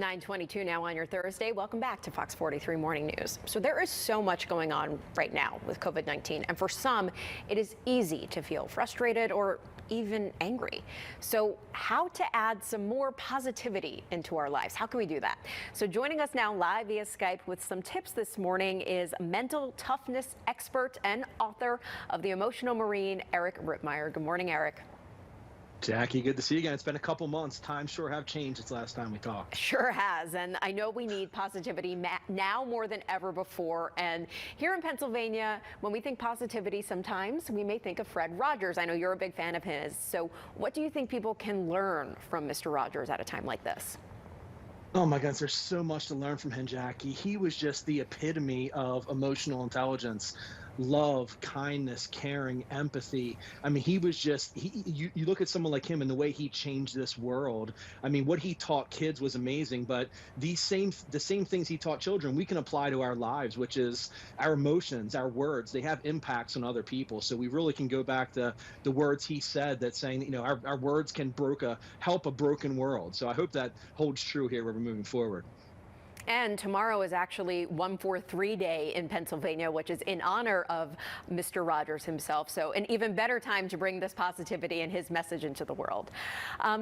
9:22 now on your Thursday. Welcome back to Fox 43 Morning News. So there is so much going on right now with COVID-19, and for some, it is easy to feel frustrated or even angry. So how to add some more positivity into our lives? How can we do that? So joining us now live via Skype with some tips this morning is mental toughness expert and author of The Emotional Marine, Eric Rittmeyer. Good morning, Eric. Jackie, good to see you again. It's been a couple months. Times sure have changed since last time we talked. Sure has. And I know we need positivity now more than ever before. And here in Pennsylvania, when we think positivity, sometimes we may think of Fred Rogers. I know you're a big fan of his. So what do you think people can learn from Mr. Rogers at a time like this? Oh my goodness, there's so much to learn from him, Jackie. He was just the epitome of emotional intelligence. Love, kindness, caring, empathy. I mean, he was just, you look at someone like him and the way he changed this world. I mean, what he taught kids was amazing, but the same things he taught children, we can apply to our lives, which is our emotions, our words. They have impacts on other people. So we really can go back to the words he said that saying, you know, our words can help a broken world. So I hope that holds true here when we're moving forward. And tomorrow is actually 143 Day in Pennsylvania, which is in honor of Mr. Rogers himself. So an even better time to bring this positivity and his message into the world.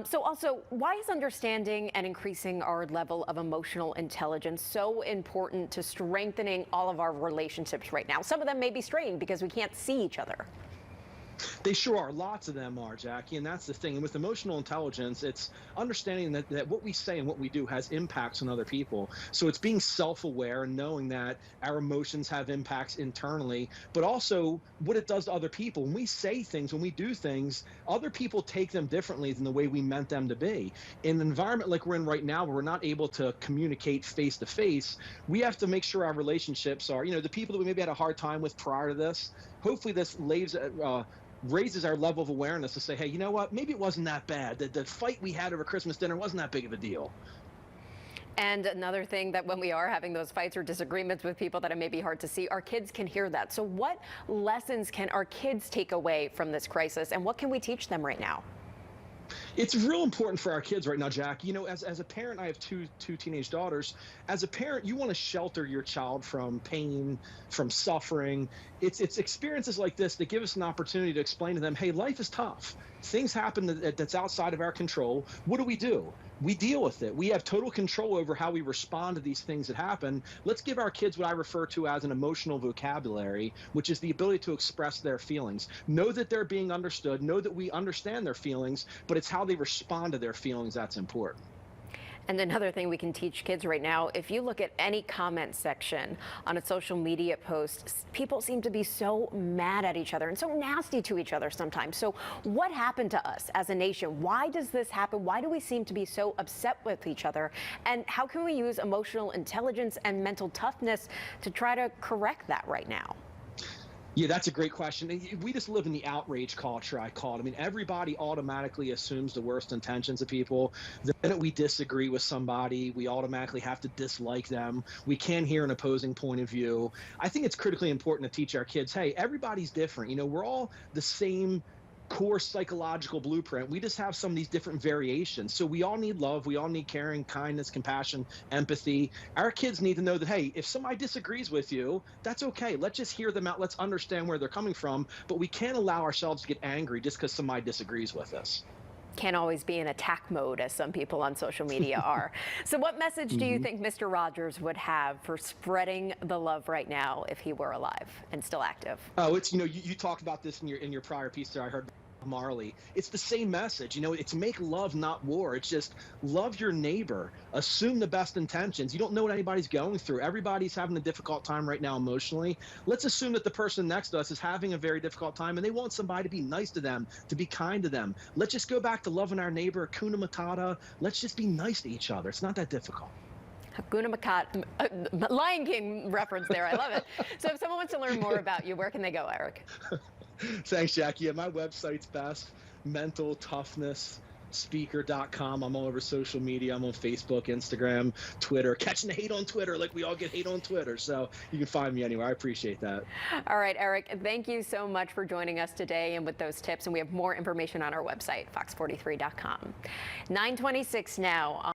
So also, why is understanding and increasing our level of emotional intelligence so important to strengthening all of our relationships right now? Some of them may be strained because we can't see each other. They sure are. Lots of them are, Jackie, and that's the thing. And with emotional intelligence, it's understanding that what we say and what we do has impacts on other people. So it's being self-aware and knowing that our emotions have impacts internally, but also what it does to other people. When we say things, when we do things, other people take them differently than the way we meant them to be. In an environment like we're in right now, where we're not able to communicate face to face, we have to make sure our relationships are, you know, the people that we maybe had a hard time with prior to this, hopefully this raises our level of awareness to say, hey, you know what, maybe it wasn't that bad. The fight we had over Christmas dinner wasn't that big of a deal. And another thing, that when we are having those fights or disagreements with people that it may be hard to see, our kids can hear that. So what lessons can our kids take away from this crisis, and what can we teach them right now? It's real important for our kids right now, Jack. You know, as a parent, I have two teenage daughters. As a parent, you want to shelter your child from pain, from suffering. It's experiences like this that give us an opportunity to explain to them, hey, life is tough. Things happen that's outside of our control. What do? We deal with it. We have total control over how we respond to these things that happen. Let's give our kids what I refer to as an emotional vocabulary, which is the ability to express their feelings. Know that they're being understood. Know that we understand their feelings, but it's how they respond to their feelings that's important. And another thing we can teach kids right now, if you look at any comment section on a social media post, people seem to be so mad at each other and so nasty to each other sometimes. So what happened to us as a nation? Why does this happen? Why do we seem to be so upset with each other? And how can we use emotional intelligence and mental toughness to try to correct that right now? Yeah, that's a great question. We just live in the outrage culture, I call it. I mean, everybody automatically assumes the worst intentions of people. The minute we disagree with somebody, we automatically have to dislike them. We can't hear an opposing point of view. I think it's critically important to teach our kids, hey, everybody's different. You know, we're all the same core psychological blueprint. We just have some of these different variations. So we all need love. We all need caring, kindness, compassion, empathy. Our kids need to know that, hey, if somebody disagrees with you, that's okay. Let's just hear them out. Let's understand where they're coming from. But we can't allow ourselves to get angry just because somebody disagrees with us. Can't always be in attack mode, as some people on social media are. So what message do you think Mr. Rogers would have for spreading the love right now if he were alive and still active? Oh, it's, you know, you talked about this in your prior piece there. I heard Marley. It's the same message. You know, it's make love, not war. It's just love your neighbor. Assume the best intentions. You don't know what anybody's going through. Everybody's having a difficult time right now emotionally. Let's assume that the person next to us is having a very difficult time and they want somebody to be nice to them, to be kind to them. Let's just go back to loving our neighbor, Hakuna Matata. Let's just be nice to each other. It's not that difficult. Hakuna Matata, Lion King reference there. I love it. So if someone wants to learn more about you, where can they go, Eric? Thanks, Jackie. Yeah, my website's best, mentaltoughness.speaker.com. I'm all over social media. I'm on Facebook, Instagram, Twitter, catching the hate on Twitter like we all get hate on Twitter. So you can find me anywhere. I appreciate that. All right, Eric, thank you so much for joining us today and with those tips. And we have more information on our website, fox43.com. 9:26 now.